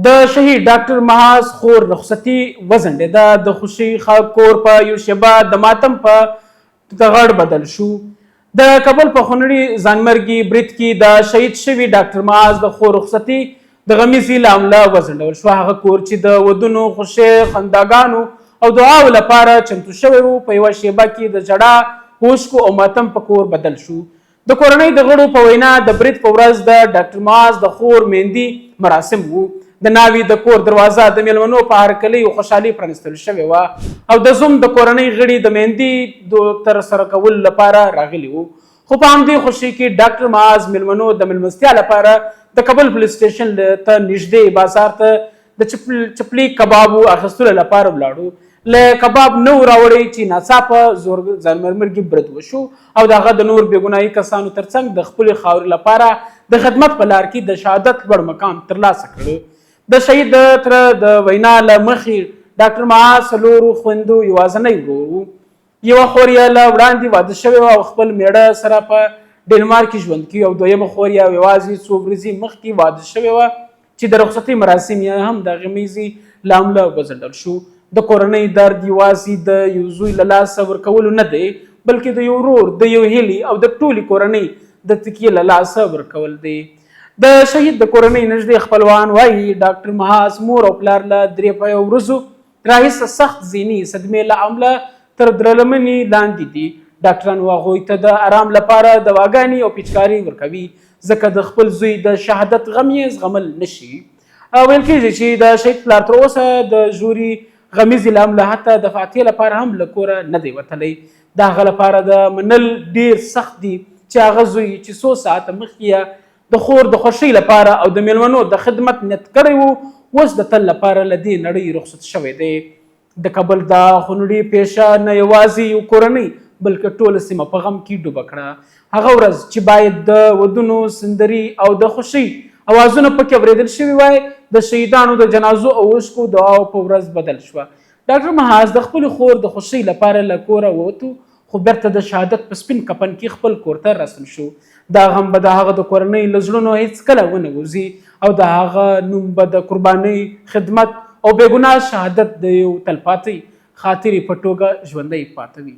د شهید ډاکټر محاذ خور رخصتي وځنډېده. د خوشي کور په یو شیبه د ماتم په غړ بدل شو. د کابل په خونړي ځانمرګي برید کې د شهید شوي ډاکټر محاذ د خور رخصتي د غمیزې له امله وځنډول شوه. هغه کور چې د ودونو، خوښۍ، خنداګانو او دعاو لپاره چمتو شوی و په یوه شیبه کې د ژړا، اوښکو او ماتم په کور بدل شو. د کورنۍ د غړو په وینا د برید په ورځ د ډاکټر محاذ د خور مهندي مراسم وو. د ناوې د کور دروازه د میلمنو په هرکلۍ او خوشحالۍ پرانستل شوې وه او د زوم د کورنۍ غړي د مهندي ترسره کولو لپاره راغلي وو. خو په همدې خوښۍ کې ډاکټر محاذ میلمنو د میلمستیا لپاره د کابل پولیس سټیشن ته نږدې بازار ته د چپلي کبابو اخیستلو لپاره ولاړو. له کباب نه و راوړی چې ناڅاپه ځانمرګي برید وشو او د هغه د نور بېګناهي کسانو ترڅنګ د خپلې خاورې لپاره د خدمت په لار کې د شهادت لوړ مقام ترلاسه کړ. د شهید تره د وینا له مخې ډاکټر محاذ څلورو خویندو یوازینی ورور و. یوه خور یې له وړاندې واده شوې وه او خپل میړه سره په ډنمارک کې ژوند کوي او دویمه خور یې یوازې څو ورځې مخکې واده شوې وه چې د رخصتۍ مراسم یې هم د غمیزې له امله وځنډل شو. د کورنۍ درد یوازې د یو زوی له لاسه ورکولو نه دی، بلکې د یو ورور، د یو هیلې او د ټولې کورنۍ د تکیې له لاسه ورکول دی. د شهید د کورنۍ نږدې خپلوان وایي ډاکټر محاذ مور او پلار له 3 ورځو راهیسې سخت ذهني صدمې له امله تر درملنې لاندې دي. ډاکټران هغوی ته د آرام لپاره دواګانې او پیچکاري ورکوي ځکه د خپل زوی د شهادت غم یې زغمل نشي. ویل کېږي چې د شهید پلار تر اوسه د ژوري غمیزې له امله حتی د فاتحې لپاره هم له کوره نه دی وتلی. د هغه لپاره د منل ډېر سخت دي چې هغه زوی چې څو ساعته مخکې د خور د خوښۍ لپاره او د میلمنو د خدمت نیت کړی و اوس د تل لپاره له دې نړۍ رخصت شوی دی. د کابل دا خونړي پیښه نه یوازې یو کورنۍ بلکې ټوله سیمه په غم کې ډوبه کړه. هغه ورځ چې باید د ودونو، سندري او د خوښۍ اوازونه پکې اورېدل شوي وای د شهیدانو د جنازو او اوښکو دعاو په ورځ بدل شوه. ډاکټر محاذ د خپلې خور د خوښۍ لپاره له کوره ووتو خو بیرته د شهادت په سپین کفن کې خپل کور ته راستون شو. دا غم به د هغه د کورنۍ له زړونو هېڅکله ونه وځي او د هغه نوم به د قربانۍ، خدمت او بېګناه شهادت د یو تلپاتې خاطرې په توګه ژوندی پاته وي.